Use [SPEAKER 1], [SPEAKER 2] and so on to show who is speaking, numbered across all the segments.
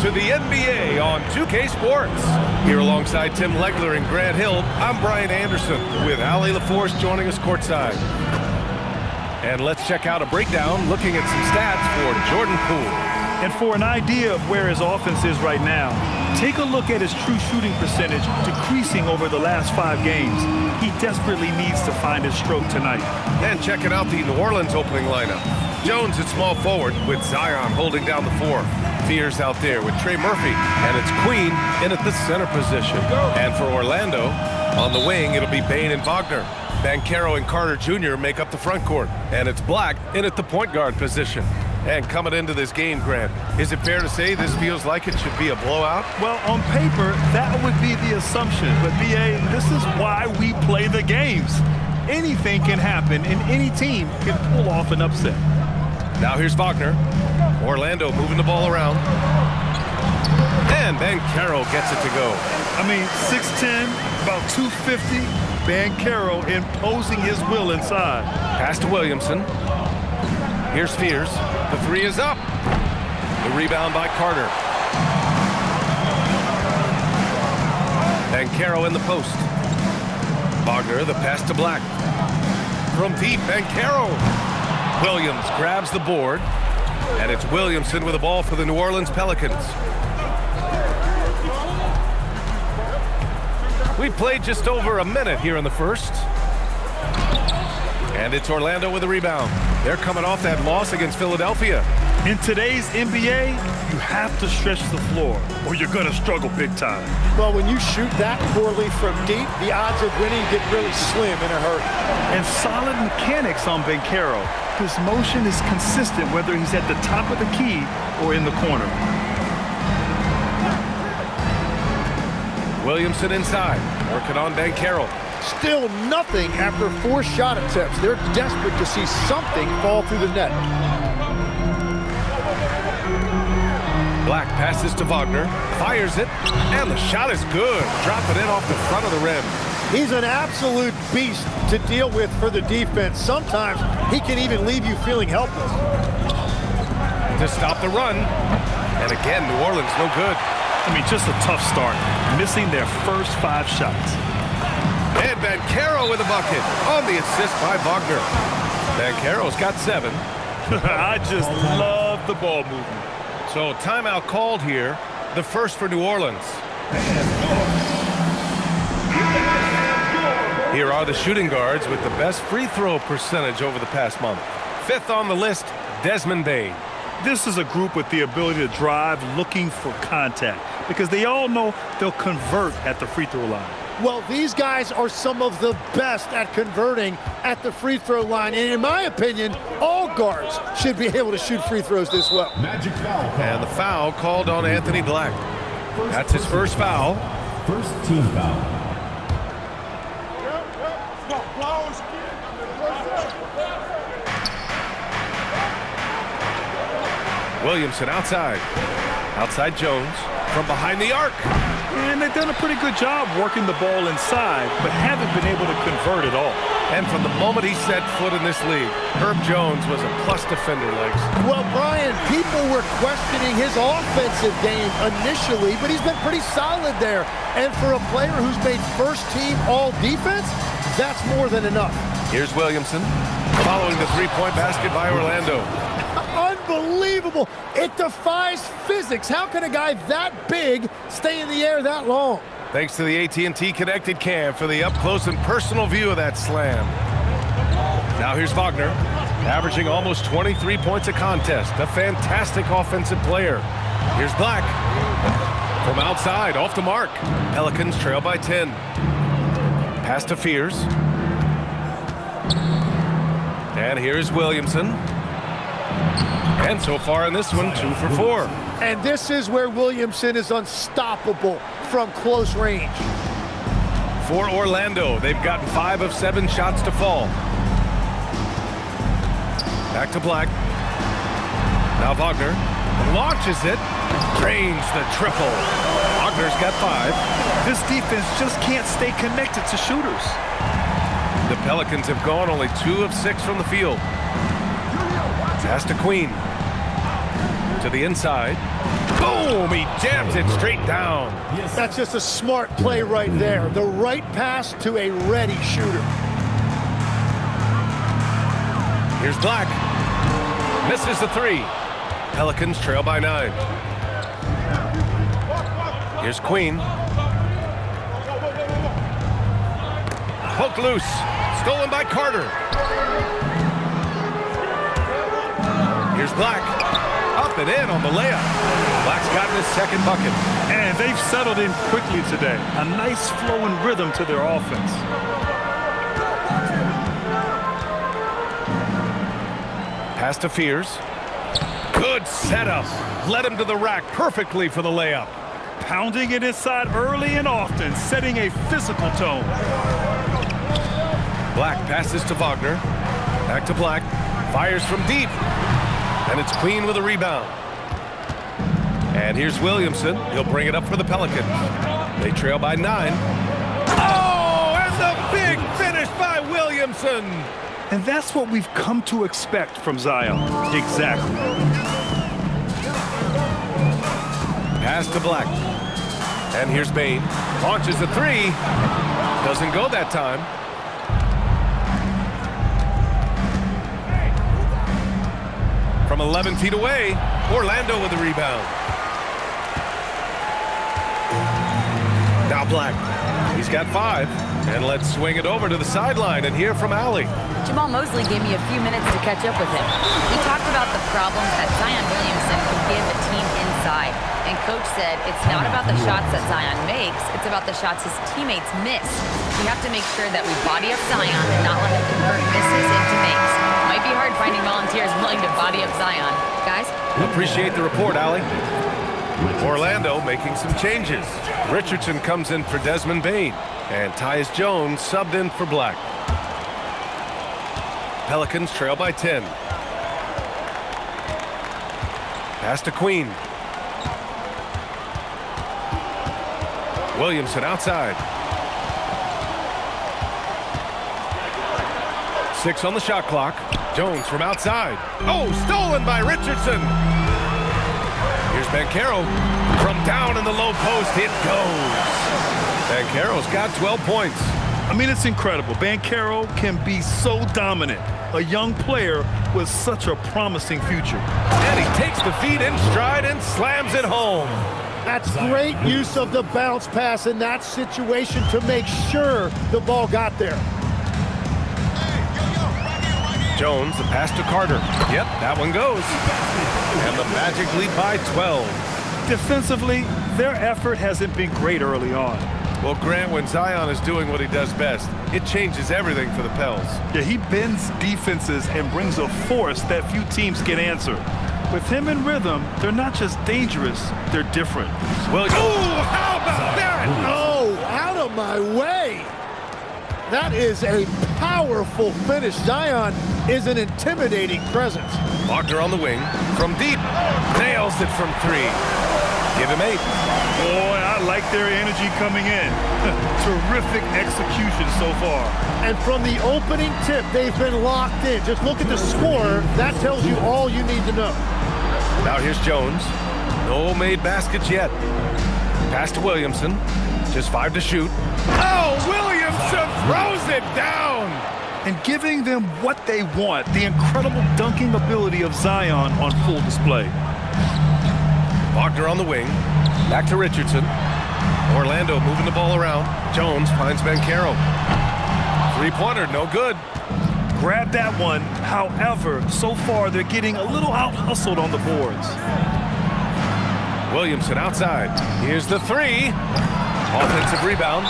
[SPEAKER 1] to the NBA on 2K Sports. Here alongside Tim Legler and Grant Hill, I'm Brian Anderson with Ali LaForce joining us courtside. And let's check out a breakdown looking at some stats for Jordan Poole.
[SPEAKER 2] And for an idea of where his offense is right now, take a look at his true shooting percentage decreasing over the last 5 games. He desperately needs to find his stroke tonight.
[SPEAKER 1] And checking out the New Orleans opening lineup. Jones at small forward with Zion holding down the 4. Fears out there with Trey Murphy. And it's Queen in at the center position. And for Orlando, on the wing, it'll be Bane and Wagner. Banchero and Carter Jr. make up the front court. And it's Black in at the point guard position. And coming into this game, Grant, is it fair to say this feels like it should be a blowout?
[SPEAKER 2] Well, on paper, that would be the assumption. But, B.A., this is why we play the games. Anything can happen, and any team can pull off an upset.
[SPEAKER 1] Now here's Wagner. Orlando moving the ball around. And Banchero gets it to go.
[SPEAKER 2] I mean, 6'10", about 250. Banchero imposing his will inside.
[SPEAKER 1] Pass to Williamson. Here's Fears. The 3 is up. The rebound by Carter. Banchero in the post. Wagner, the pass to Black. From deep, Banchero. Williams grabs the board. And it's Williamson with the ball for the New Orleans Pelicans. We played just over a minute here in the first. And it's Orlando with a rebound. They're coming off that loss against Philadelphia.
[SPEAKER 2] In today's NBA, you have to stretch the floor, or you're going to struggle big time.
[SPEAKER 3] Well, when you shoot that poorly from deep, the odds of winning get really slim in a hurry.
[SPEAKER 2] And solid mechanics on Banchero. His motion is consistent whether he's at the top of the key or in the corner.
[SPEAKER 1] Williamson inside, working on Banchero.
[SPEAKER 3] Still nothing after 4 shot attempts. They're desperate to see something fall through the net.
[SPEAKER 1] Black passes to Wagner, fires it, and the shot is good. Drop it in off the front of the rim.
[SPEAKER 3] He's an absolute beast to deal with for the defense. Sometimes he can even leave you feeling helpless.
[SPEAKER 1] To stop the run. And again, New Orleans no good.
[SPEAKER 2] I mean, just a tough start, missing their first 5 shots.
[SPEAKER 1] And Banchero with a bucket on the assist by Wagner. Banchero's got 7.
[SPEAKER 2] I just love the ball movement.
[SPEAKER 1] So timeout called here, the first for New Orleans. Here are the shooting guards with the best free throw percentage over the past month. 5th on the list, Desmond Bane.
[SPEAKER 2] This is a group with the ability to drive looking for contact because they all know they'll convert at the free throw line.
[SPEAKER 3] Well, these guys are some of the best at converting at the free throw line. And in my opinion, all guards should be able to shoot free throws this well.
[SPEAKER 4] Magic foul.
[SPEAKER 1] And the foul called on Anthony Black. That's his first foul.
[SPEAKER 4] First team foul.
[SPEAKER 1] Williamson outside. Outside Jones from behind the arc.
[SPEAKER 2] And they've done a pretty good job working the ball inside, but haven't been able to convert at all.
[SPEAKER 1] And from the moment he set foot in this league, Herb Jones was a plus defender, Legs.
[SPEAKER 3] Well, Brian, people were questioning his offensive game initially, but he's been pretty solid there. And for a player who's made first team all defense, that's more than enough.
[SPEAKER 1] Here's Williamson following the 3-point basket by Orlando.
[SPEAKER 3] Unbelievable. It defies physics. How can a guy that big stay in the air that long?
[SPEAKER 1] Thanks to the AT&T Connected Cam for the up-close and personal view of that slam. Now here's Wagner, averaging almost 23 points a contest. A fantastic offensive player. Here's Black. From outside, off the mark. Pelicans trail by 10. Pass to Fears. And here's Williamson. And so far in this one, 2 for 4.
[SPEAKER 3] And this is where Williamson is unstoppable from close range.
[SPEAKER 1] For Orlando, they've gotten 5 of 7 shots to fall. Back to Black. Now Wagner launches it, drains the triple. Wagner's got 5.
[SPEAKER 2] This defense just can't stay connected to shooters.
[SPEAKER 1] The Pelicans have gone only 2 of 6 from the field. Pass to Queen. To to the inside. Boom! He jams it straight down.
[SPEAKER 3] That's just a smart play right there. The right pass to a ready shooter.
[SPEAKER 1] Here's Black. Misses the three. Pelicans trail by 9. Here's Queen. Poked loose. Stolen by Carter. Here's Black. Up and in on the layup. Black's gotten his second bucket.
[SPEAKER 2] And they've settled in quickly today. A nice flowing rhythm to their offense.
[SPEAKER 1] Pass to Fears. Good setup. Led him to the rack perfectly for the layup.
[SPEAKER 2] Pounding it inside early and often, setting a physical tone.
[SPEAKER 1] Black passes to Wagner. Back to Black. Fires from deep. And it's Queen with a rebound. And here's Williamson. He'll bring it up for the Pelicans. They trail by 9. Oh, and the big finish by Williamson.
[SPEAKER 2] And that's what we've come to expect from Zion. Exactly.
[SPEAKER 1] Pass to Black. And here's Bain. Launches the three. Doesn't go that time. From 11 feet away, Orlando with the rebound. Now Black. He's got 5. And let's swing it over to the sideline and hear from Allie.
[SPEAKER 5] Jamal Mosley gave me a few minutes to catch up with him. He talked about the problems that Zion Williamson can give a team inside. And Coach said it's not about the shots that Zion makes, it's about the shots his teammates miss. We have to make sure that we body up Zion and not let him convert misses into makes. Might be hard finding volunteers willing to body up Zion. Guys?
[SPEAKER 1] Appreciate the report, Allie. Orlando making some changes. Richardson comes in for Desmond Bain. And Tyus Jones subbed in for Black. Pelicans trail by 10. Pass to Queen. Williamson outside. 6 on the shot clock. Jones from outside. Oh, stolen by Richardson. Here's Banchero. From down in the low post, it goes. Banchero's got 12 points.
[SPEAKER 2] I mean, it's incredible. Banchero can be so dominant. A young player with such a promising future.
[SPEAKER 1] And he takes the feed in stride and slams it home.
[SPEAKER 3] That's great use of the bounce pass in that situation to make sure the ball got there.
[SPEAKER 1] Jones, the pass to Carter. Yep, that one goes. And the Magic lead by 12.
[SPEAKER 2] Defensively, their effort hasn't been great early on.
[SPEAKER 1] Well, Grant, when Zion is doing what he does best, it changes everything for the Pels.
[SPEAKER 2] Yeah, he bends defenses and brings a force that few teams can answer. With him in rhythm, they're not just dangerous, they're different.
[SPEAKER 1] Well, oh, how about that?
[SPEAKER 3] Oh, out of my way. That is a powerful finish. Zion is an intimidating presence.
[SPEAKER 1] Wagner on the wing. From deep. Nails it from 3. Give him 8.
[SPEAKER 2] Boy, I like their energy coming in. Terrific execution so far.
[SPEAKER 3] And from the opening tip, they've been locked in. Just look at the score. That tells you all you need to know.
[SPEAKER 1] Now here's Jones. No made baskets yet. Pass to Williamson. Just 5 to shoot. Oh, Williamson throws it down.
[SPEAKER 2] And giving them what they want, the incredible dunking ability of Zion on full display.
[SPEAKER 1] Wagner on the wing. Back to Richardson. Orlando moving the ball around. Jones finds Banchero. 3-pointer, no good.
[SPEAKER 2] Grab that one. However, so far they're getting a little out-hustled on the boards.
[SPEAKER 1] Williamson outside. Here's the 3. Offensive rebound.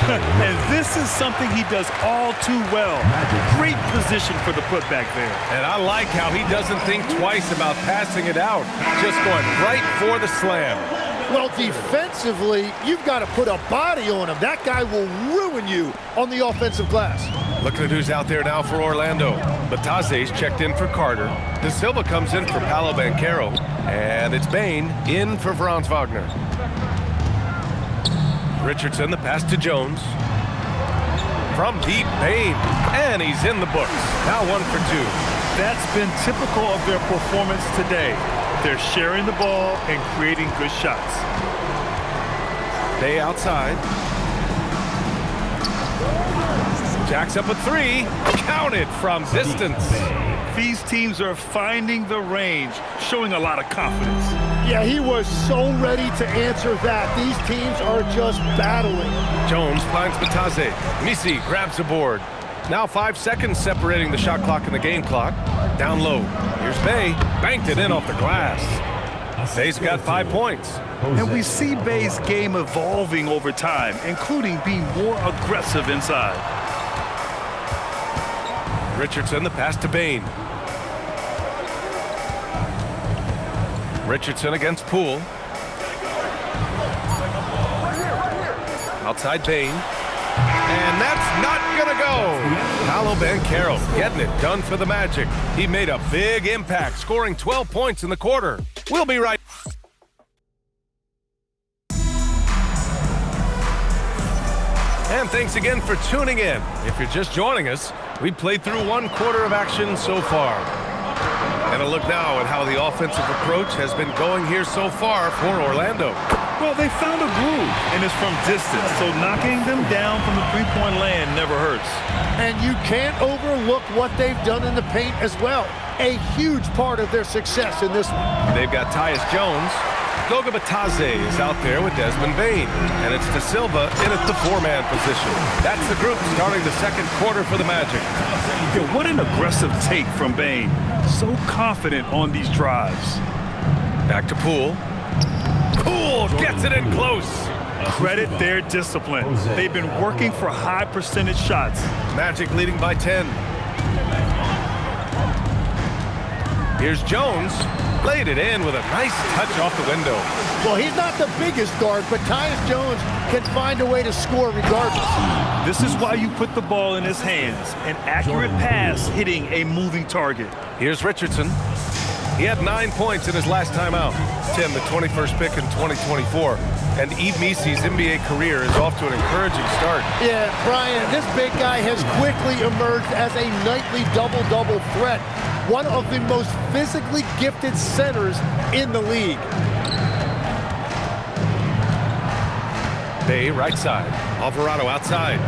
[SPEAKER 2] And this is something he does all too well. Great position for the putback there.
[SPEAKER 1] And I like how he doesn't think twice about passing it out. Just going right for the slam.
[SPEAKER 3] Well, defensively, you've got to put a body on him. That guy will ruin you on the offensive glass.
[SPEAKER 1] Looking at who's out there now for Orlando. Bataze's checked in for Carter. De Silva comes in for Paolo Banchero. And it's Bain in for Franz Wagner. Richardson, the pass to Jones. From deep, Bain. And he's in the books. Now 1 for 2.
[SPEAKER 2] That's been typical of their performance today. They're sharing the ball and creating good shots.
[SPEAKER 1] Bay outside. Jacks up a three. Counted from distance.
[SPEAKER 2] These teams are finding the range, showing a lot of confidence.
[SPEAKER 3] Yeah, he was so ready to answer that. These teams are just battling.
[SPEAKER 1] Jones finds Batase. Misi grabs the board. Now 5 seconds separating the shot clock and the game clock. Down low. Here's Bay. Banked it in off the glass. Bay's got 5 points.
[SPEAKER 2] And we see Bay's game evolving over time, including being more aggressive inside.
[SPEAKER 1] Richardson, the pass to Bain. Richardson against Poole. Outside Bain. And that's not gonna go. Paolo Banchero getting it done for the Magic. He made a big impact, scoring 12 points in the quarter. We'll be right. And thanks again for tuning in. If you're just joining us, we played through 1 quarter of action so far. And a look now at how the offensive approach has been going here so far for Orlando.
[SPEAKER 2] Well, they found a groove, and it's from distance, so knocking them down from the three-point land never hurts.
[SPEAKER 3] And you can't overlook what they've done in the paint as well. A huge part of their success in this one.
[SPEAKER 1] They've got Tyus Jones. Goga Batase is out there with Desmond Bain. And it's De Silva in at the 4-man position. That's the group starting the second quarter for the Magic.
[SPEAKER 2] Yeah, what an aggressive take from Bain. So confident on these drives.
[SPEAKER 1] Back to Poole. Poole gets it in close.
[SPEAKER 2] Credit their discipline. They've been working for high percentage shots.
[SPEAKER 1] Magic leading by 10. Here's Jones. Laid it in with a nice touch off the window.
[SPEAKER 3] Well, he's not the biggest guard, but Tyus Jones can find a way to score regardless.
[SPEAKER 2] This is why you put the ball in his hands. An accurate pass hitting a moving target.
[SPEAKER 1] Here's Richardson. He had 9 points in his last time out. Tim, the 21st pick in 2024. And Yves Misi's NBA career is off to an encouraging start.
[SPEAKER 3] Yeah, Brian, this big guy has quickly emerged as a nightly double-double threat. One of the most physically gifted centers in the league.
[SPEAKER 1] Bay right side. Alvarado outside.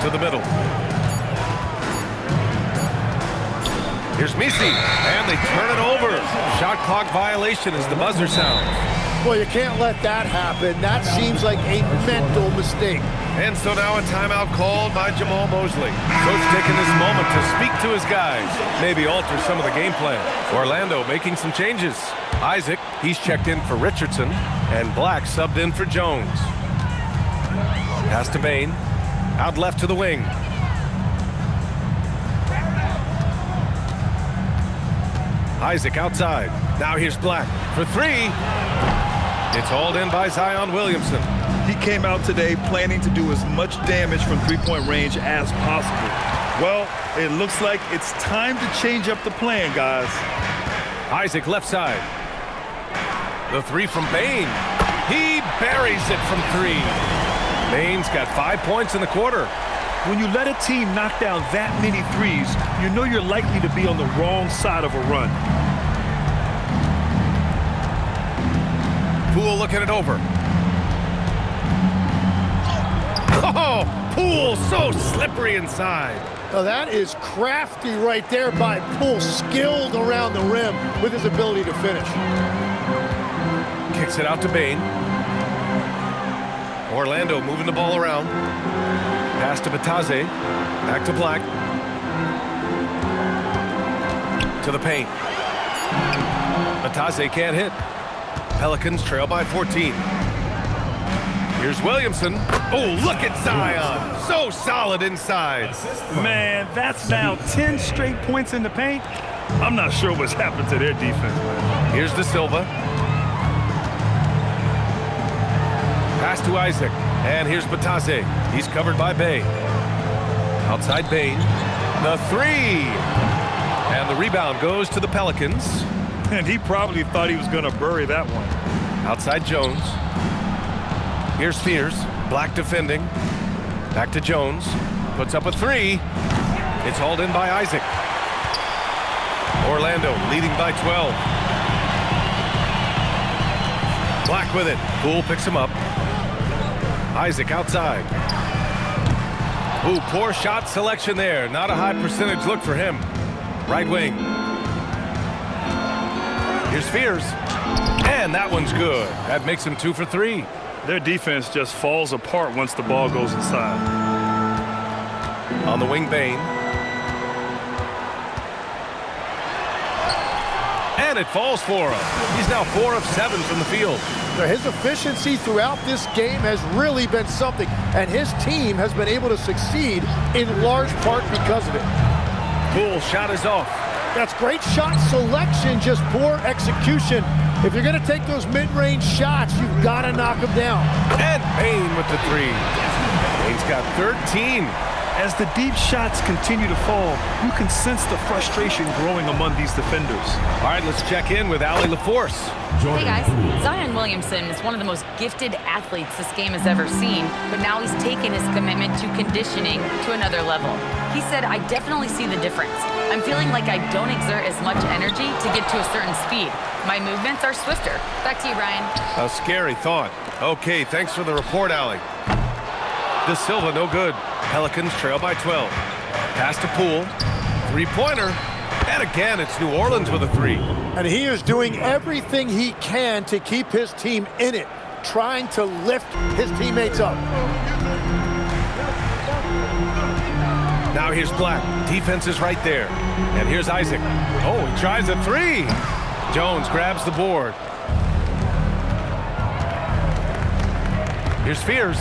[SPEAKER 1] To the middle. Here's Misi. And they turn it over. Shot clock violation as the buzzer sounds.
[SPEAKER 3] Well, you can't let that happen. That seems like a mental mistake.
[SPEAKER 1] And so now a timeout called by Jamal Mosley. Coach taking this moment to speak to his guys. Maybe alter some of the game plan. Orlando making some changes. Isaac, he's checked in for Richardson. And Black subbed in for Jones. Pass to Bain. Out left to the wing. Isaac outside. Now here's Black for 3. It's hauled in by Zion Williamson.
[SPEAKER 2] He came out today planning to do as much damage from three-point range as possible. Well, it looks like it's time to change up the plan, guys.
[SPEAKER 1] Isaac left side. The 3 from Bain. He buries it from 3. Bain's got 5 points in the quarter.
[SPEAKER 2] When you let a team knock down that many threes, you know you're likely to be on the wrong side of a run.
[SPEAKER 1] Poole looking it over. Oh, Poole so slippery inside.
[SPEAKER 3] Oh, that is crafty right there by Poole, skilled around the rim with his ability to finish.
[SPEAKER 1] Kicks it out to Bain. Orlando moving the ball around. Pass to Batase. Back to Black. To the paint. Batase can't hit. Pelicans trail by 14. Here's Williamson. Oh, look at Zion. So solid inside.
[SPEAKER 2] Man, that's now 10 straight points in the paint. I'm not sure what's happened to their defense, man.
[SPEAKER 1] Here's De Silva. Pass to Isaac. And here's Batase. He's covered by Bay. Outside Bain. The 3. And the rebound goes to the Pelicans.
[SPEAKER 2] And he probably thought he was going to bury that one.
[SPEAKER 1] Outside Jones. Here's Fears. Black defending. Back to Jones. Puts up a 3. It's hauled in by Isaac. Orlando leading by 12. Black with it. Poole picks him up. Isaac outside. Ooh, poor shot selection there. Not a high percentage look for him. Right wing. Here's Fears. And that one's good. That makes him 2 for 3.
[SPEAKER 2] Their defense just falls apart once the ball goes inside.
[SPEAKER 1] On the wing, Bain. And it falls for him. He's now 4 of 7 from the field.
[SPEAKER 3] Now, his efficiency throughout this game has really been something, and his team has been able to succeed in large part because of it.
[SPEAKER 1] Poole shot is off.
[SPEAKER 3] That's great shot selection, just poor execution. If you're going to take those mid-range shots, you've got to knock them down.
[SPEAKER 1] And Bain with the 3. Bain's got 13.
[SPEAKER 2] As the deep shots continue to fall, you can sense the frustration growing among these defenders.
[SPEAKER 1] All right, let's check in with Allie LaForce.
[SPEAKER 5] Hey guys, Zion Williamson is one of the most gifted athletes this game has ever seen, but now he's taken his commitment to conditioning to another level. He said, I definitely see the difference. I'm feeling like I don't exert as much energy to get to a certain speed. My movements are swifter. Back to you, Ryan.
[SPEAKER 1] A scary thought. Okay, thanks for the report, Allie. De Silva, no good. Pelicans trail by 12. Pass to Poole. 3-pointer. And again, it's New Orleans with a 3.
[SPEAKER 3] And he is doing everything he can to keep his team in it, trying to lift his teammates up.
[SPEAKER 1] Now here's Black. Defense is right there. And here's Isaac. Oh, he tries a 3. Jones grabs the board. Here's Fears.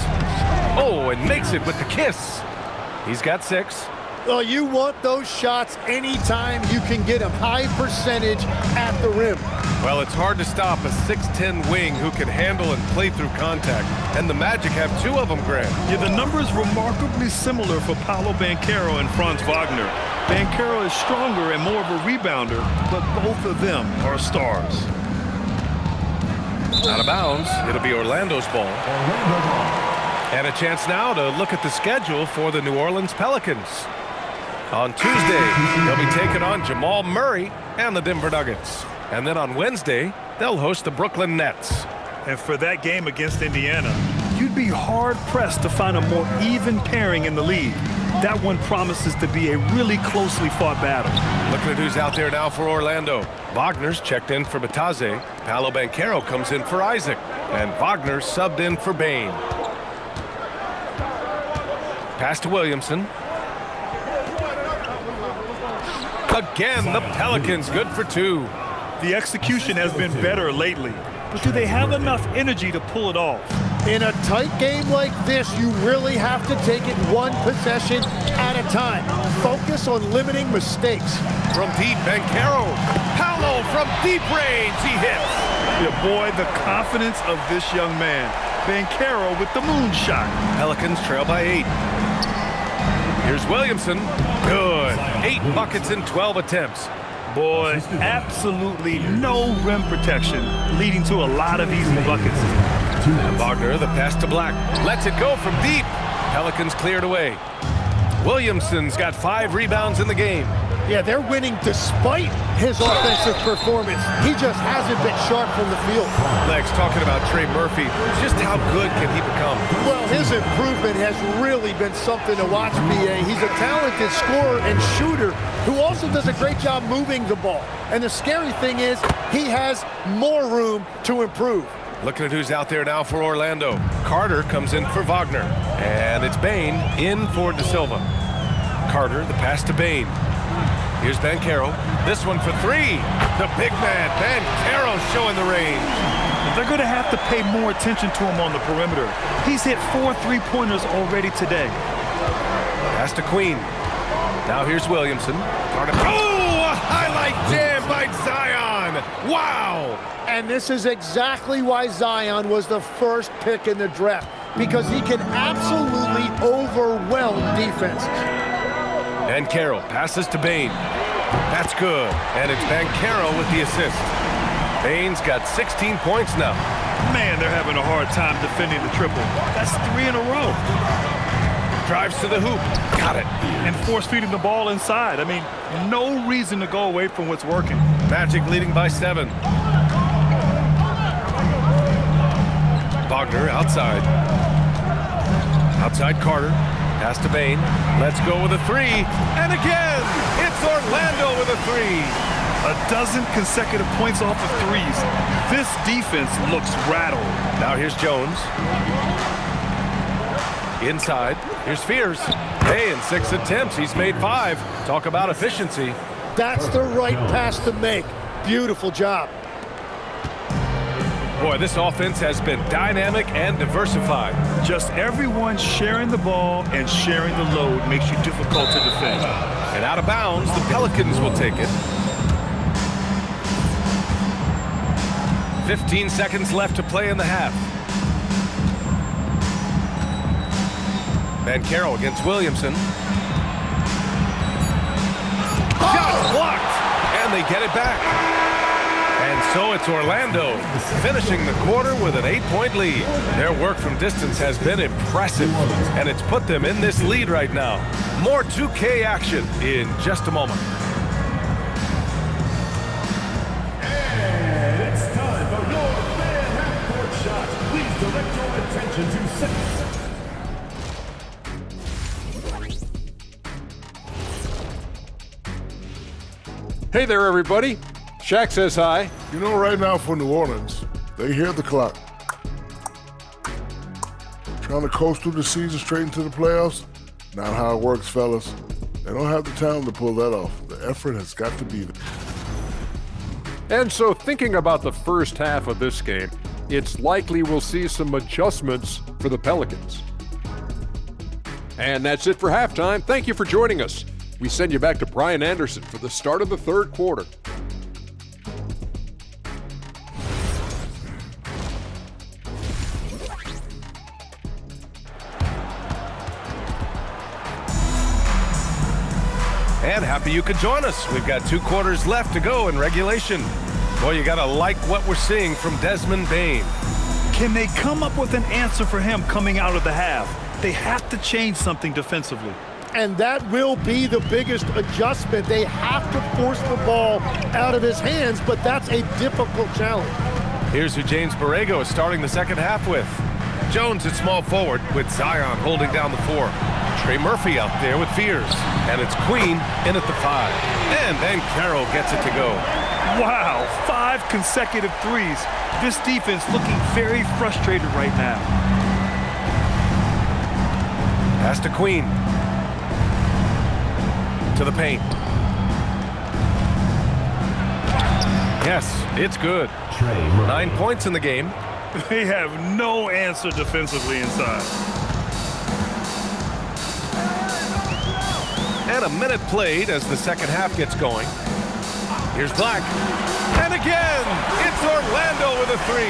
[SPEAKER 1] Oh, and makes it with the kiss. He's got 6.
[SPEAKER 3] Well, you want those shots anytime you can get them. High percentage at the rim.
[SPEAKER 1] Well, it's hard to stop a 6'10 wing who can handle and play through contact. And the Magic have 2 of them, Grant.
[SPEAKER 2] Yeah, the numbers remarkably similar for Paolo Banchero and Franz Wagner. Banchero is stronger and more of a rebounder, but both of them are stars.
[SPEAKER 1] Out of bounds. It'll be Orlando's ball. And a chance now to look at the schedule for the New Orleans Pelicans. On Tuesday, they'll be taking on Jamal Murray and the Denver Nuggets. And then on Wednesday, they'll host the Brooklyn Nets.
[SPEAKER 2] And for that game against Indiana, you'd be hard-pressed to find a more even pairing in the league. That one promises to be a really closely fought battle.
[SPEAKER 1] Looking at who's out there now for Orlando. Wagner's checked in for Bataze. Paolo Banchero comes in for Isaac. And Wagner subbed in for Bain. Pass to Williamson. Again, the Pelicans good for 2.
[SPEAKER 2] The execution has been better lately, but do they have enough energy to pull it off?
[SPEAKER 3] In a tight game like this, you really have to take it one possession at a time. Focus on limiting mistakes.
[SPEAKER 1] From deep, Banchero. Paolo from deep range. He hits.
[SPEAKER 2] Yeah, boy, the confidence of this young man. Banchero with the moonshot.
[SPEAKER 1] Pelicans trail by 8. Here's Williamson. Good. 8 buckets in 12 attempts.
[SPEAKER 2] Boy, absolutely no rim protection, leading to a lot of easy buckets.
[SPEAKER 1] And Wagner, the pass to Black. Lets it go from deep. Pelicans cleared away. Williamson's got 5 rebounds in the game.
[SPEAKER 3] Yeah, they're winning despite his offensive performance. He just hasn't been sharp from the field.
[SPEAKER 1] Lex talking about Trey Murphy. Just how good can he become?
[SPEAKER 3] Well, his improvement has really been something to watch, BA. He's a talented scorer and shooter who also does a great job moving the ball. And the scary thing is he has more room to improve.
[SPEAKER 1] Looking at who's out there now for Orlando. Carter comes in for Wagner. And it's Bain in for De Silva. Carter, the pass to Bain. Here's Banchero. This one for 3. The big man, Banchero, showing the range.
[SPEAKER 2] They're going to have to pay more attention to him on the perimeter. He's hit 4 3-pointers already today.
[SPEAKER 1] Pass to Queen. Now here's Williamson. Carter. Oh, a highlight jam by Zion. Wow.
[SPEAKER 3] And this is exactly why Zion was the first pick in the draft, because he can absolutely overwhelm defenses.
[SPEAKER 1] Banchero passes to Bain. That's good. And it's Banchero with the assist. Bain's got 16 points now.
[SPEAKER 2] Man, they're having a hard time defending the triple. That's 3 in a row.
[SPEAKER 1] Drives to the hoop. Got it.
[SPEAKER 2] And force-feeding the ball inside. I mean, no reason to go away from what's working.
[SPEAKER 1] Magic leading by 7. Wagner outside. Outside Carter. Pass to Bain. Let's go with a three. And again, it's Orlando with a three.
[SPEAKER 2] A dozen consecutive points off of threes. This defense looks rattled.
[SPEAKER 1] Now here's Jones. Inside. Here's Fears. Hey, in 6 attempts, he's made 5. Talk about efficiency.
[SPEAKER 3] That's the right pass to make. Beautiful job.
[SPEAKER 1] Boy, this offense has been dynamic and diversified.
[SPEAKER 2] Just everyone sharing the ball and sharing the load makes you difficult to defend.
[SPEAKER 1] And out of bounds, the Pelicans will take it. 15 seconds left to play in the half. Banchero against Williamson. Shot blocked, and they get it back. And so it's Orlando finishing the quarter with an 8-point lead. Their work from distance has been impressive, and it's put them in this lead right now. More 2K action in just a moment.
[SPEAKER 4] And it's time for your fan half-court shot. Please direct your attention to 6.
[SPEAKER 6] Hey there, everybody. Shaq says hi.
[SPEAKER 7] You know, right now for New Orleans, they hear the clock. Trying to coast through the season straight into the playoffs? Not how it works, fellas. They don't have the talent to pull that off. The effort has got to be there.
[SPEAKER 6] And so thinking about the first half of this game, it's likely we'll see some adjustments for the Pelicans. And that's it for halftime. Thank you for joining us. We send you back to Brian Anderson for the start of the third quarter.
[SPEAKER 1] And happy you could join us. We've got 2 quarters left to go in regulation. Boy, you gotta like what we're seeing from Desmond Bain.
[SPEAKER 2] Can they come up with an answer for him coming out of the half? They have to change something defensively.
[SPEAKER 3] And that will be the biggest adjustment. They have to force the ball out of his hands, but that's a difficult challenge.
[SPEAKER 1] Here's who James Borrego is starting the second half with. Jones at small forward with Zion holding down the 4. Trey Murphy out there with Fears. And it's Queen in at the 5. And Banchero gets it to go.
[SPEAKER 2] Wow, 5 consecutive threes. This defense looking very frustrated right now.
[SPEAKER 1] Pass to Queen. To the paint. Yes, it's good. 9 points in the game.
[SPEAKER 2] They have no answer defensively inside.
[SPEAKER 1] And a minute played as the second half gets going. Here's Black. And again, it's Orlando with a 3.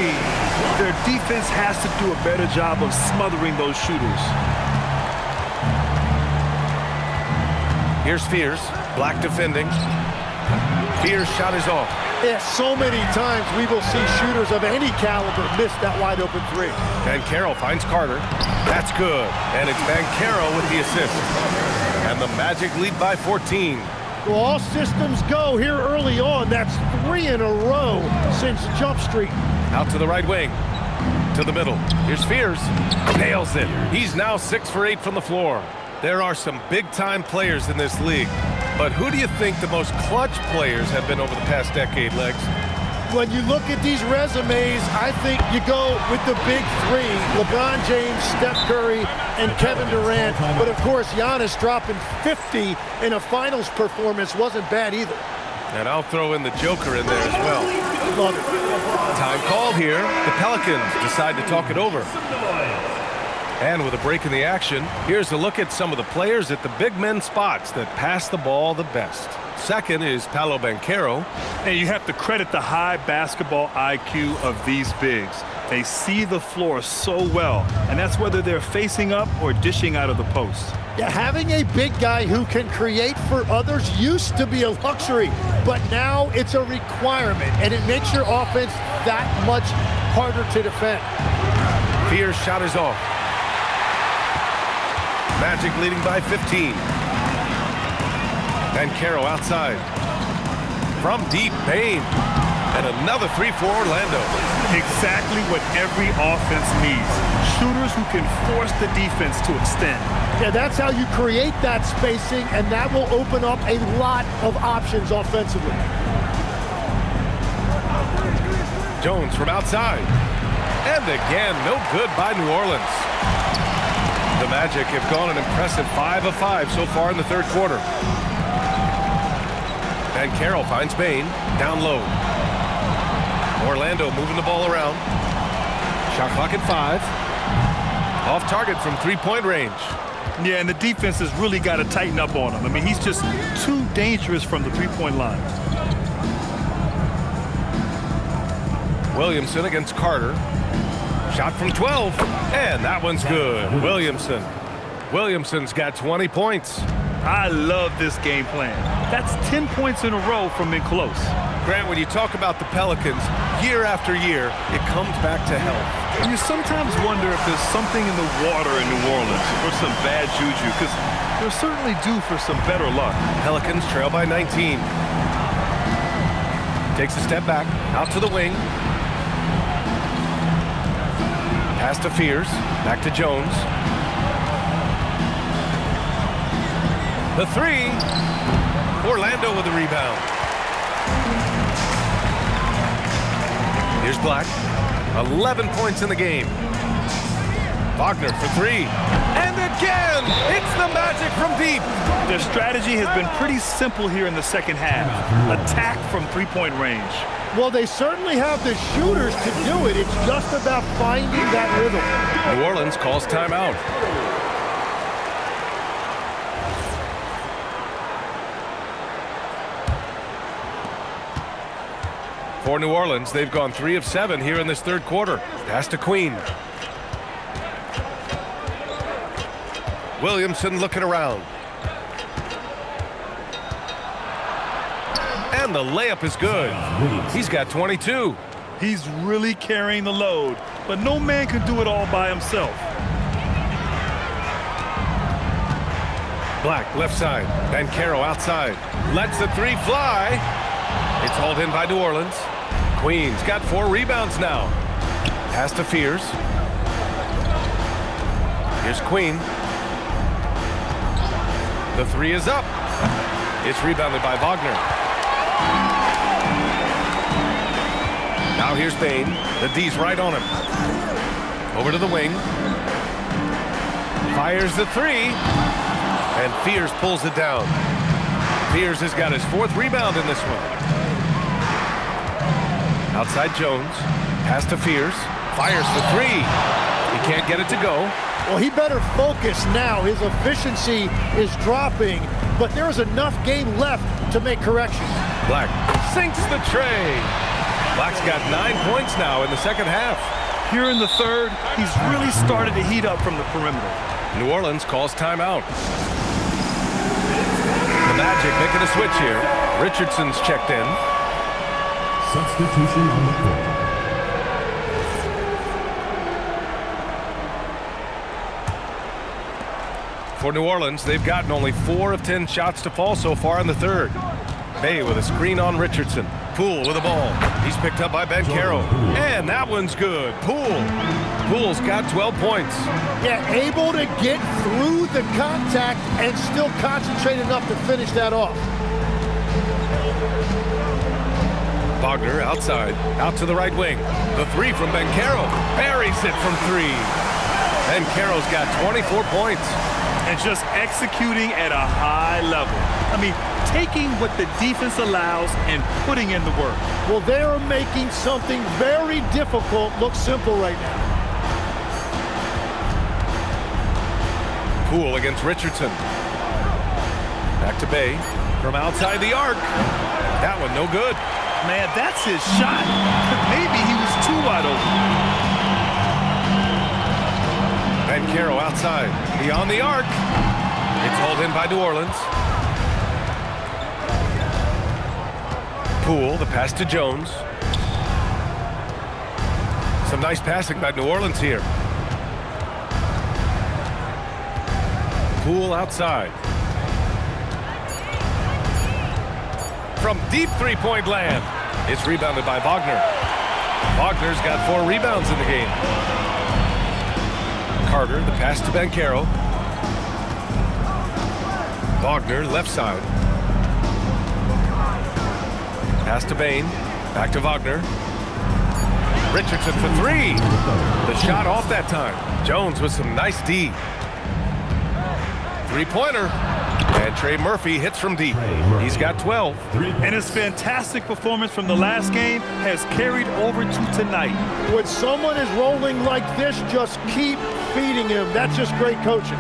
[SPEAKER 2] Their defense has to do a better job of smothering those shooters.
[SPEAKER 1] Here's Fears. Black defending. Fears' shot is off.
[SPEAKER 3] Yeah, so many times we will see shooters of any caliber miss that wide open 3.
[SPEAKER 1] Banchero finds Carter. That's good. And it's Banchero with the assist. And the Magic lead by 14.
[SPEAKER 3] Well, all systems go here early on. That's 3 in a row since Jump Street.
[SPEAKER 1] Out to the right wing. To the middle. Here's Fears. Nails it. He's now 6 for 8 from the floor. There are some big-time players in this league. But who do you think the most clutch players have been over the past decade, Legs?
[SPEAKER 3] When you look at these resumes, I think you go with the big 3. LeBron James, Steph Curry, and Kevin Durant. But, of course, Giannis dropping 50 in a finals performance wasn't bad either.
[SPEAKER 1] And I'll throw in the Joker in there as well.
[SPEAKER 3] Love it.
[SPEAKER 1] Time called here. The Pelicans decide to talk it over. And with a break in the action, here's a look at some of the players at the big men spots that pass the ball the best. Second is Paolo Banchero.
[SPEAKER 2] And you have to credit the high basketball IQ of these bigs. They see the floor so well, and that's whether they're facing up or dishing out of the post.
[SPEAKER 3] Yeah, having a big guy who can create for others used to be a luxury, but now it's a requirement, and it makes your offense that much harder to defend.
[SPEAKER 1] Fears' shot is off. Magic leading by 15. Banchero outside. From deep, Bain. And another three for Orlando.
[SPEAKER 2] Exactly what every offense needs. Shooters who can force the defense to extend.
[SPEAKER 3] Yeah, that's how you create that spacing, and that will open up a lot of options offensively.
[SPEAKER 1] Jones from outside. And again, no good by New Orleans. The Magic have gone an impressive 5 of 5 so far in the third quarter. And Carroll finds Bain down low. Orlando moving the ball around. Shot clock at 5. Off target from three-point range.
[SPEAKER 2] Yeah, and the defense has really got to tighten up on him. I mean, he's just too dangerous from the three-point line.
[SPEAKER 1] Williamson against Carter. Shot from 12, and that one's good. Williamson's got 20 points.
[SPEAKER 2] I love this game plan. That's 10 points in a row from in close.
[SPEAKER 1] Grant, when you talk about the Pelicans, year after year, it comes back to health.
[SPEAKER 2] And you sometimes wonder if there's something in the water in New Orleans or some bad juju, because they're certainly due for some better luck.
[SPEAKER 1] Pelicans trail by 19. Takes a step back, out to the wing. Pass to Fears, back to Jones. The three. Orlando with the rebound. Here's Black. 11 points in the game. Wagner for three. And again, it's the Magic from deep.
[SPEAKER 2] Their strategy has been pretty simple here in the second half. Attack from three-point range.
[SPEAKER 3] Well, they certainly have the shooters to do it. It's just about finding that rhythm.
[SPEAKER 1] New Orleans calls timeout. For New Orleans, they've gone 3 of 7 here in this third quarter. Pass to Queen. Williamson looking around. And the layup is good. He's got 22.
[SPEAKER 2] He's really carrying the load, but no man can do it all by himself.
[SPEAKER 1] Black, left side. Banchero outside. Lets the three fly. It's hauled in by New Orleans. Queen's got 4 rebounds now. Pass to Fears. Here's Queen. The three is up. It's rebounded by Wagner. Now here's Bain. The D's right on him. Over to the wing. Fires the three. And Fears pulls it down. Fears has got his 4th rebound in this one. Outside Jones. Pass to Fears. Fires the three. He can't get it to go.
[SPEAKER 3] Well, he better focus now. His efficiency is dropping, but there is enough game left to make corrections.
[SPEAKER 1] Black sinks the tray. Black's got 9 points now in the second half.
[SPEAKER 2] Here in the third, he's really started to heat up from the perimeter.
[SPEAKER 1] New Orleans calls timeout. The Magic making a switch here. Richardson's checked in.
[SPEAKER 4] Substitution on the court.
[SPEAKER 1] For New Orleans, they've gotten only 4 of 10 shots to fall so far in the third. Bay with a screen on Richardson. Poole with the ball. He's picked up by Banchero. And that one's good. Poole's got 12 points.
[SPEAKER 3] Yeah, able to get through the contact and still concentrate enough to finish that off.
[SPEAKER 1] Wagner outside. Out to the right wing. The three from Banchero. Buries it from 3. Banchero's got 24 points.
[SPEAKER 2] And just executing at a high level. I mean, taking what the defense allows and putting in the work.
[SPEAKER 3] Well, they're making something very difficult look simple right now.
[SPEAKER 1] Poole against Richardson. Back to Bay from outside the arc. That one no good.
[SPEAKER 2] Man, that's his shot. Maybe he was too wide open.
[SPEAKER 1] Banchero outside. Beyond the arc. It's hauled in by New Orleans. Poole, the pass to Jones. Some nice passing by New Orleans here. Poole outside. From deep three-point land. It's rebounded by Wagner. Wagner's got 4 rebounds in the game. Carter, the pass to Banchero. Wagner, left side. Pass to Bain. Back to Wagner. Richardson for 3. The shot off that time. Jones with some nice D. Three-pointer. And Trey Murphy hits from deep. He's got 12.
[SPEAKER 2] And his fantastic performance from the last game has carried over to tonight.
[SPEAKER 3] When someone is rolling like this, just keep feeding him. That's just great coaching.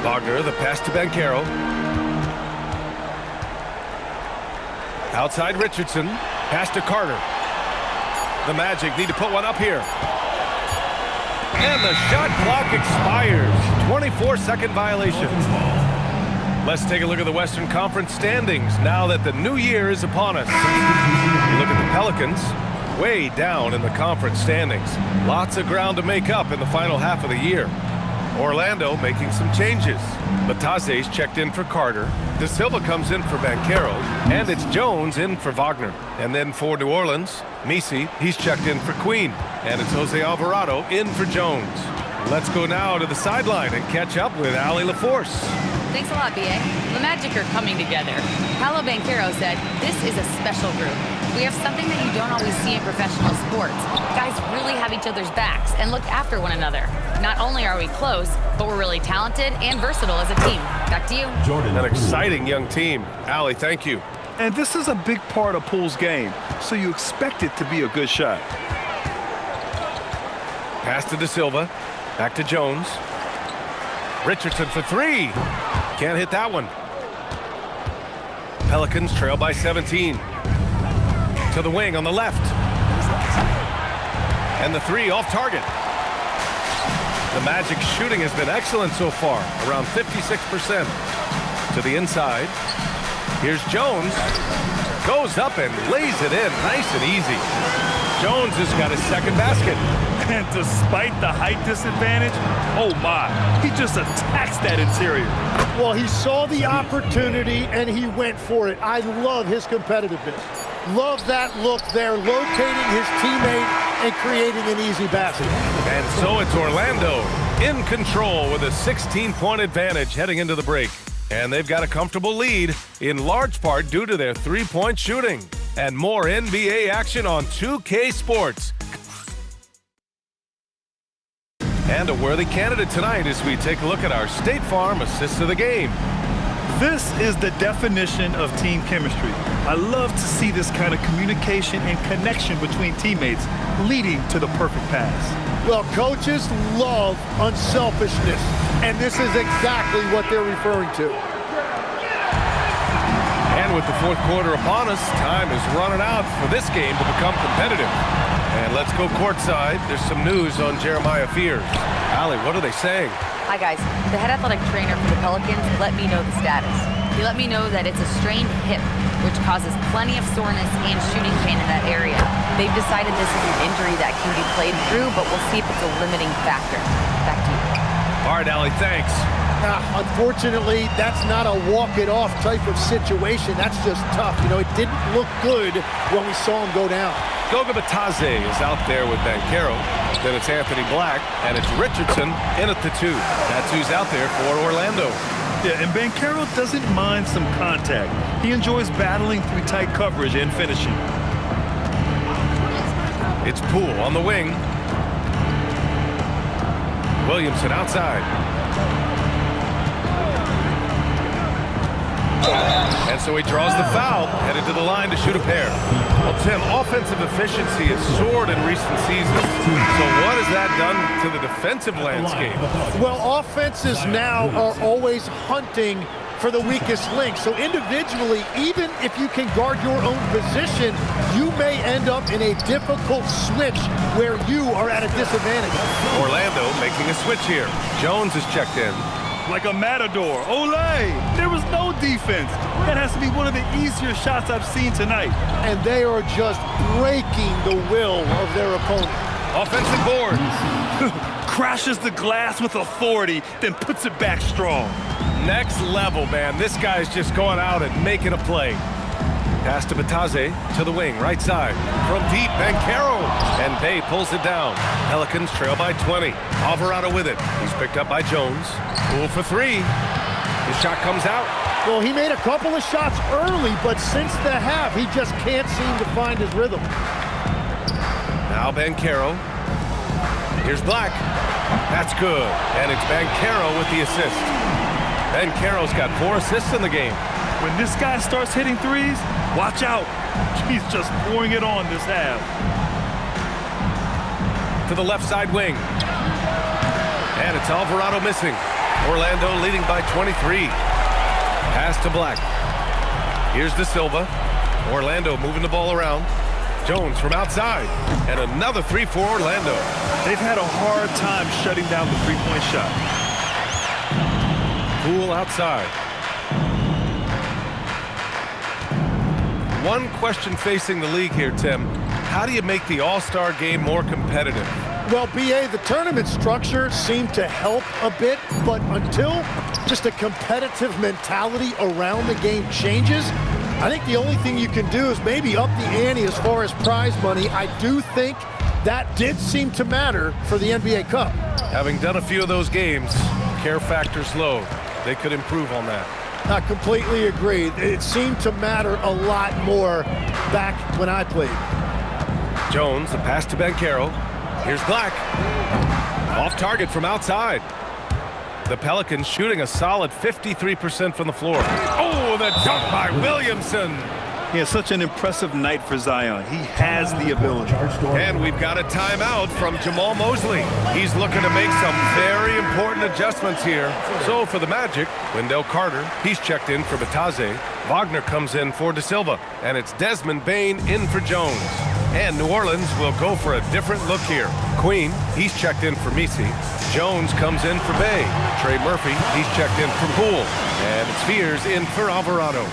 [SPEAKER 1] Wagner, the pass to Banchero. Outside Richardson. Pass to Carter. The Magic need to put one up here. And the shot clock expires. 24-second violation. Let's take a look at the Western Conference standings now that the new year is upon us. Look at the Pelicans, way down in the conference standings. Lots of ground to make up in the final half of the year. Orlando making some changes. Batase's checked in for Carter. De Silva comes in for Banchero. And it's Jones in for Wagner. And then for New Orleans, Misi, he's checked in for Queen. And it's Jose Alvarado in for Jones. Let's go now to the sideline and catch up with Allie LaForce.
[SPEAKER 5] Thanks a lot, B.A. The Magic are coming together. Paolo Banchero said, "This is a special group. We have something that you don't always see in professional sports. Guys really have each other's backs and look after one another. Not only are we close, but we're really talented and versatile as a team." Back to you.
[SPEAKER 1] An exciting young team. Allie, thank you.
[SPEAKER 2] And this is a big part of Poole's game, so you expect it to be a good shot.
[SPEAKER 1] Pass to De Silva. Back to Jones. Richardson for 3. Can't hit that one. Pelicans trail by 17. To the wing on the left. And the 3 off target. The Magic shooting has been excellent so far, around 56%. To the inside. Here's Jones. Goes up and lays it in nice and easy. Jones has got his second basket.
[SPEAKER 2] And despite the height disadvantage, oh my, he just attacks that interior.
[SPEAKER 3] Well, he saw the opportunity and he went for it. I love his competitiveness. Love that look there, locating his teammate and creating an easy basket.
[SPEAKER 1] And so it's Orlando in control with a 16-point advantage heading into the break. And they've got a comfortable lead, in large part due to their three-point shooting. And more NBA action on 2K Sports. And a worthy candidate tonight as we take a look at our State Farm Assist of the Game.
[SPEAKER 2] This is the definition of team chemistry. I love to see this kind of communication and connection between teammates leading to the perfect pass.
[SPEAKER 3] Well, coaches love unselfishness, and this is exactly what they're referring to.
[SPEAKER 1] And with the fourth quarter upon us, time is running out for this game to become competitive. And let's go courtside. There's some news on Jeremiah Fears. Allie, what are they saying?
[SPEAKER 5] Hi, guys. The head athletic trainer for the Pelicans let me know the status. He let me know that it's a strained hip, which causes plenty of soreness and shooting pain in that area. They've decided this is an injury that can be played through, but we'll see if it's a limiting factor. Back to you.
[SPEAKER 1] All right, Allie, thanks.
[SPEAKER 3] Unfortunately, that's not a walk-it-off type of situation. That's just tough. You know, it didn't look good when we saw him go down.
[SPEAKER 1] Goga Bitadze is out there with Banchero. Then it's Anthony Black, and it's Richardson in at the 2. That's who's out there for Orlando.
[SPEAKER 2] Yeah, and Banchero doesn't mind some contact. He enjoys battling through tight coverage and finishing.
[SPEAKER 1] It's Poole on the wing. Williamson outside. And so he draws the foul, headed to the line to shoot a pair. Well, Tim, offensive efficiency has soared in recent seasons. So what has that done to the defensive landscape?
[SPEAKER 3] Well, offenses now are always hunting for the weakest link. So individually, even if you can guard your own position, you may end up in a difficult switch where you are at a disadvantage.
[SPEAKER 1] Orlando making a switch here. Jones is checked in.
[SPEAKER 2] Like a matador. Olay! There was no defense. That has to be one of the easier shots I've seen tonight.
[SPEAKER 3] And they are just breaking the will of their opponent.
[SPEAKER 1] Offensive board.
[SPEAKER 2] Crashes the glass with authority, then puts it back strong.
[SPEAKER 1] Next level, man. This guy's just going out and making a play. Pass to Batase to the wing, right side. From deep, Banchero. And Bay pulls it down. Pelicans trail by 20. Alvarado with it. He's picked up by Jones. Poole for three. His shot comes out.
[SPEAKER 3] Well, he made a couple of shots early, but since the half, he just can't seem to find his rhythm.
[SPEAKER 1] Now Banchero. Here's Black. That's good. And it's Banchero with the assist. Banchero's got 4 assists in the game.
[SPEAKER 2] When this guy starts hitting threes, watch out. He's just pouring it on this half.
[SPEAKER 1] To the left side wing. And it's Alvarado missing. Orlando leading by 23. Pass to Black. Here's De Silva. Orlando moving the ball around. Jones from outside. And another three for Orlando.
[SPEAKER 2] They've had a hard time shutting down the three-point shot.
[SPEAKER 1] Poole outside. One question facing the league here, Tim. How do you make the All-Star game more competitive?
[SPEAKER 3] Well, BA, the tournament structure seemed to help a bit, but until just a competitive mentality around the game changes, I think the only thing you can do is maybe up the ante as far as prize money. I do think that did seem to matter for the NBA Cup.
[SPEAKER 1] Having done a few of those games, care factor's low. They could improve on that.
[SPEAKER 3] I completely agree. It seemed to matter a lot more back when I played.
[SPEAKER 1] Jones, the pass to Banchero. Here's Black. Off target from outside. The Pelicans shooting a solid 53% from the floor. Oh, the dunk by Williamson.
[SPEAKER 2] He has such an impressive night for Zion. He has the ability.
[SPEAKER 1] And we've got a timeout from Jamal Mosley. He's looking to make some very important adjustments here. So for the Magic, Wendell Carter, he's checked in for Batase. Wagner comes in for De Silva. And it's Desmond Bane in for Jones. And New Orleans will go for a different look here. Queen, he's checked in for Misi. Jones comes in for Bay. Trey Murphy, he's checked in for Poole. And it's Fears in for Alvarado.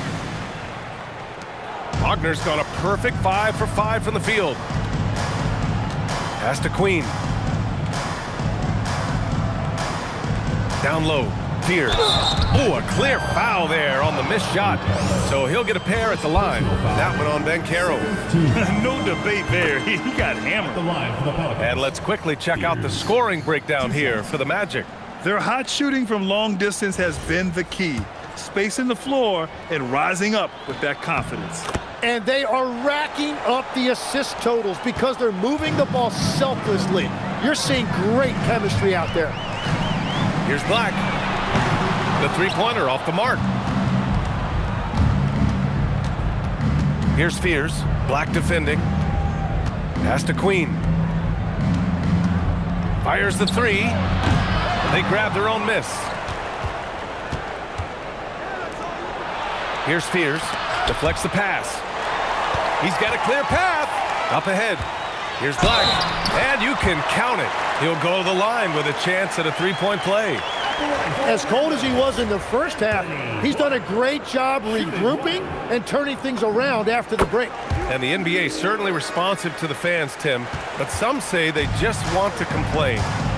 [SPEAKER 1] Wagner's got a perfect 5 for 5 from the field. Pass to Queen. Down low. Fears. Oh, a clear foul there on the missed shot. So he'll get a pair at the line. That one on Banchero.
[SPEAKER 2] No debate there. He got hammered.
[SPEAKER 1] And let's quickly check out the scoring breakdown here for the Magic.
[SPEAKER 2] Their hot shooting from long distance has been the key. Spacing the floor and rising up with that confidence.
[SPEAKER 3] And they are racking up the assist totals because they're moving the ball selflessly. You're seeing great chemistry out there.
[SPEAKER 1] Here's Black. The three-pointer off the mark. Here's Fears. Black defending. Pass to Queen. Fires the three. They grab their own miss. Here's Fears. Deflects the pass. He's got a clear path. Up ahead. Here's Black. And you can count it. He'll go to the line with a chance at a three-point play.
[SPEAKER 3] As cold as he was in the first half, he's done a great job regrouping and turning things around after the break.
[SPEAKER 1] And the NBA certainly responsive to the fans, Tim, but some say they just want to complain.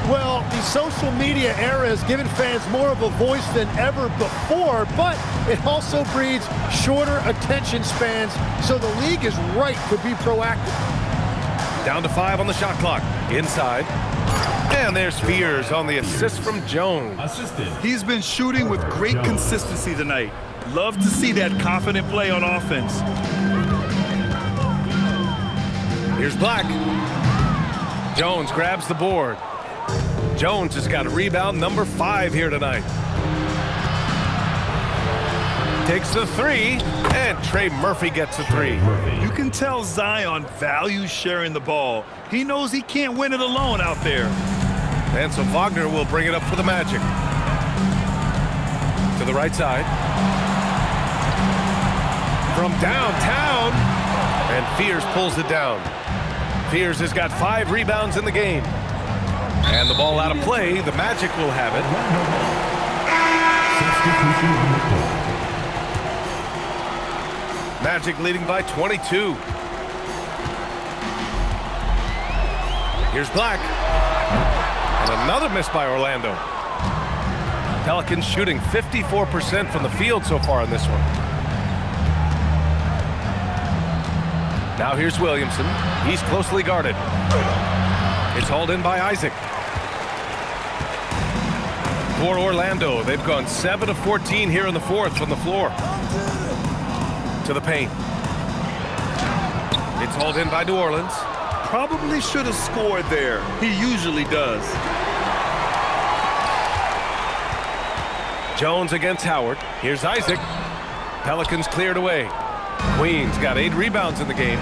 [SPEAKER 3] Well, the social media era has given fans more of a voice than ever before, but it also breeds shorter attention spans, so the league is right to be proactive.
[SPEAKER 1] Down to 5 on the shot clock. Inside. And there's Fears on the assist from Jones.
[SPEAKER 2] He's been shooting with great consistency tonight. Love to see that confident play on offense.
[SPEAKER 1] Here's Black. Jones grabs the board. Jones has got a rebound number 5 here tonight. Takes the three, and Trey Murphy gets a three.
[SPEAKER 2] You can tell Zion values sharing the ball. He knows he can't win it alone out there.
[SPEAKER 1] And so Wagner will bring it up for the Magic. To the right side. From downtown. And Fears pulls it down. Fears has got 5 rebounds in the game. And the ball out of play. The Magic will have it. Magic leading by 22. Here's Black. And another miss by Orlando. Pelicans shooting 54% from the field so far in this one. Now here's Williamson. He's closely guarded. It's hauled in by Isaac. For Orlando, they've gone 7 of 14 here in the fourth from the floor. To the paint. It's hauled in by New Orleans.
[SPEAKER 2] Probably should have scored there. He usually does.
[SPEAKER 1] Jones against Howard. Here's Isaac. Pelicans cleared away. Queens got 8 rebounds in the game.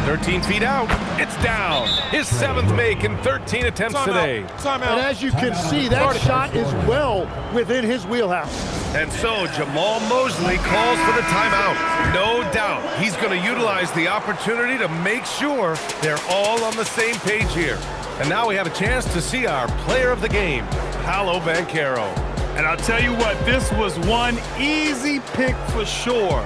[SPEAKER 1] 13 feet out. It's down. His 7th make in 13 attempts today.
[SPEAKER 3] And as you can see, that shot is well within his wheelhouse.
[SPEAKER 1] And so Jamal Mosley calls for the timeout. No doubt he's going to utilize the opportunity to make sure they're all on the same page here. And now we have a chance to see our player of the game, Paolo Banchero.
[SPEAKER 2] And I'll tell you what, this was one easy pick for sure.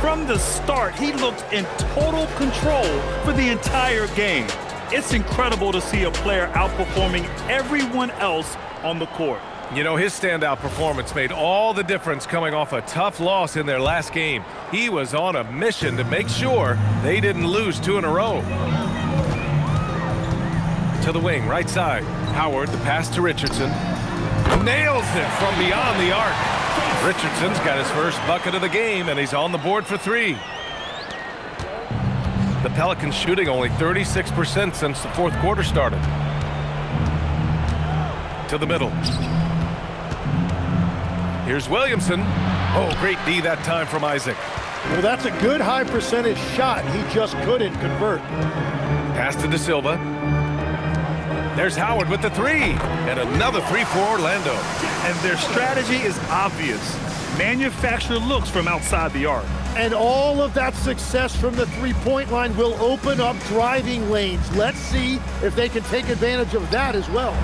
[SPEAKER 2] From the start, he looked in total control for the entire game. It's incredible to see a player outperforming everyone else on the court.
[SPEAKER 1] You know, his standout performance made all the difference coming off a tough loss in their last game. He was on a mission to make sure they didn't lose 2 in a row. To the wing, right side. Howard, the pass to Richardson. Nails it from beyond the arc. Richardson's got his first bucket of the game, and he's on the board for 3. The Pelicans shooting only 36% since the fourth quarter started. To the middle. Here's Williamson. Oh, great D that time from Isaac.
[SPEAKER 3] Well, that's a good high percentage shot. He just couldn't convert.
[SPEAKER 1] Pass to De Silva. There's Howard with the 3. And another 3 for Orlando.
[SPEAKER 2] And their strategy is obvious. Manufacture looks from outside the arc.
[SPEAKER 3] And all of that success from the three-point line will open up driving lanes. Let's see if they can take advantage of that as well.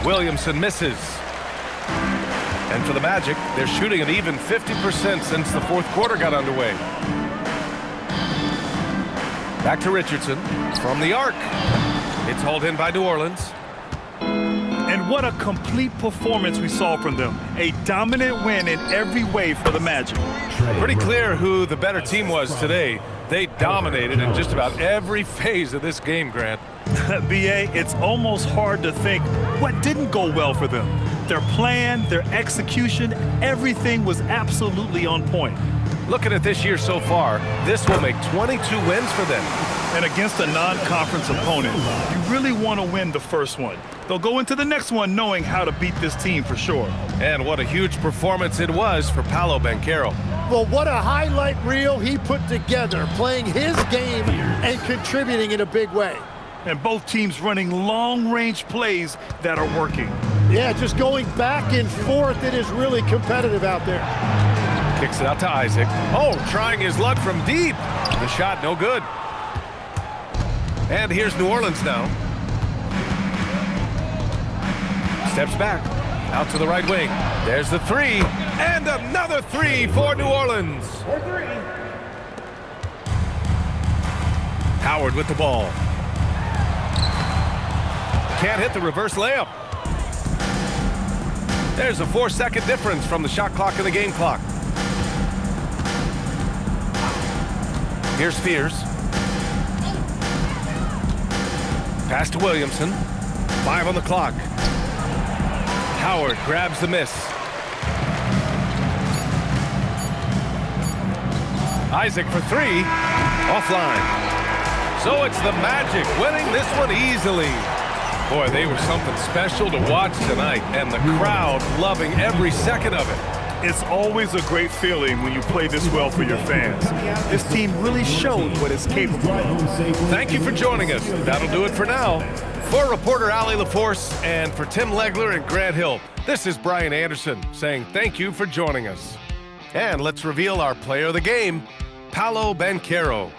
[SPEAKER 1] Williamson misses. And for the Magic, they're shooting an even 50% since the fourth quarter got underway. Back to Richardson from the arc. It's hauled in by New Orleans.
[SPEAKER 2] And what a complete performance we saw from them. A dominant win in every way for the Magic.
[SPEAKER 1] Pretty clear who the better team was today. They dominated in just about every phase of this game, Grant.
[SPEAKER 2] B.A., it's almost hard to think what didn't go well for them. Their plan, their execution, everything was absolutely on point.
[SPEAKER 1] Looking at this year so far, this will make 22 wins for them.
[SPEAKER 2] And against a non-conference opponent, you really want to win the first one. They'll go into the next one knowing how to beat this team for sure.
[SPEAKER 1] And what a huge performance it was for Paolo Banchero.
[SPEAKER 3] Well, what a highlight reel he put together, playing his game and contributing in a big way.
[SPEAKER 2] And both teams running long-range plays that are working.
[SPEAKER 3] Yeah, just going back and forth. It is really competitive out there.
[SPEAKER 1] Kicks it out to Isaac. Oh, trying his luck from deep. The shot no good. And here's New Orleans now. Steps back. Out to the right wing. There's the 3. And another 3 for New Orleans. Howard with the ball. Can't hit the reverse layup. There's a 4-second difference from the shot clock and the game clock. Here's Spears. Pass to Williamson. 5 on the clock. Howard grabs the miss. Isaac for 3. Offline. So it's the Magic winning this one easily. Boy, they were something special to watch tonight, and the crowd loving every second of it.
[SPEAKER 2] It's always a great feeling when you play this well for your fans. This team really showed what it's capable of.
[SPEAKER 1] Thank you for joining us. That'll do it for now. For reporter Ali LaForce and for Tim Legler and Grant Hill, this is Brian Anderson saying thank you for joining us. And let's reveal our player of the game, Paolo Banchero.